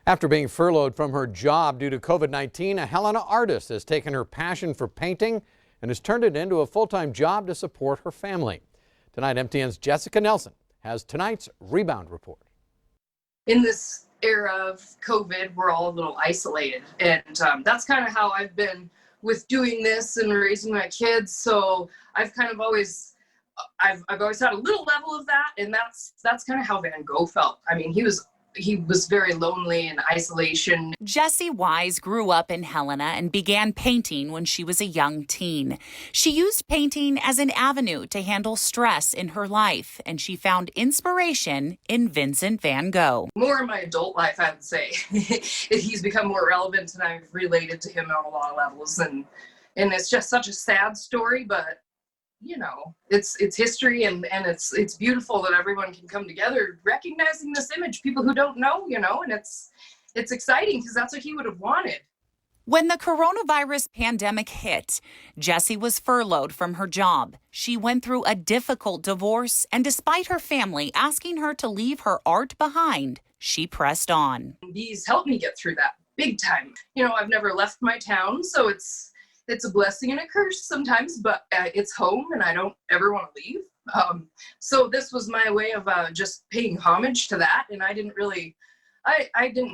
After being furloughed from her job due to COVID-19, a Helena artist has taken her passion for painting and has turned it into a full-time job to support her family. Tonight, MTN's Jessica Nelson has tonight's Rebound Report. In this era of COVID, we're all a little isolated, and that's kind of how I've been with doing this and raising my kids. So I've kind of always, I've always had a little level of that, and that's kind of how Van Gogh felt. I mean, he was very lonely and isolation. Jessie Wise grew up in Helena and began painting when she was a young teen. She used painting as an avenue to handle stress in her life, and she found inspiration in Vincent van Gogh. More in my adult life, I would say. He's become more relevant, and I've related to him on a lot of levels. And it's just such a sad story, but you know, it's history, and it's beautiful that everyone can come together recognizing this image, people who don't know, you know, and it's exciting because that's what he would have wanted. When the coronavirus pandemic hit, Jessie was furloughed from her job. She went through a difficult divorce, and despite her family asking her to leave her art behind, she pressed on. These helped me get through that big time. You know, I've never left my town, so it's a blessing and a curse sometimes, but it's home and I don't ever want to leave. So this was my way of just paying homage to that. And I didn't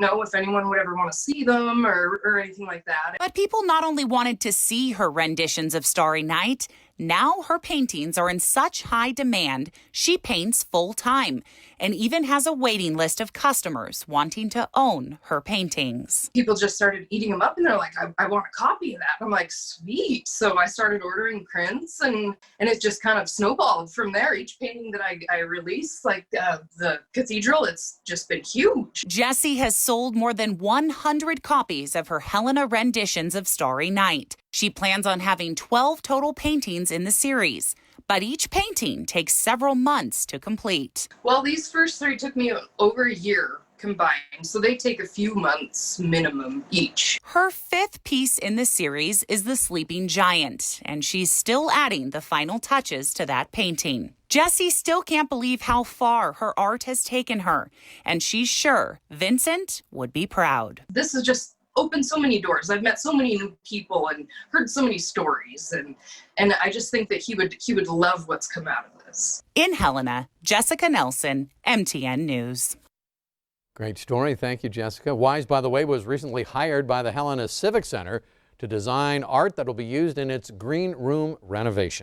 know if anyone would ever want to see them or anything like that. But people not only wanted to see her renditions of Starry Night, now her paintings are in such high demand, she paints full-time and even has a waiting list of customers wanting to own her paintings. People just started eating them up and they're like, I want a copy of that. I'm like, sweet. So I started ordering prints and it just kind of snowballed from there. Each painting that I release, like the cathedral, it's just been huge. Jessie has sold more than 100 copies of her Helena renditions of Starry Night. She plans on having 12 total paintings in the series, but each painting takes several months to complete. Well, these first 3 took me over a year combined, so they take a few months minimum each. Her 5th piece in the series is The Sleeping Giant, and she's still adding the final touches to that painting. Jessie still can't believe how far her art has taken her, and she's sure Vincent would be proud. This is just opened so many doors. I've met so many new people and heard so many stories, and I just think that he would love what's come out of this. In Helena, Jessica Nelson, MTN News. Great story. Thank you, Jessica. Wise, by the way, was recently hired by the Helena Civic Center to design art that will be used in its green room renovation.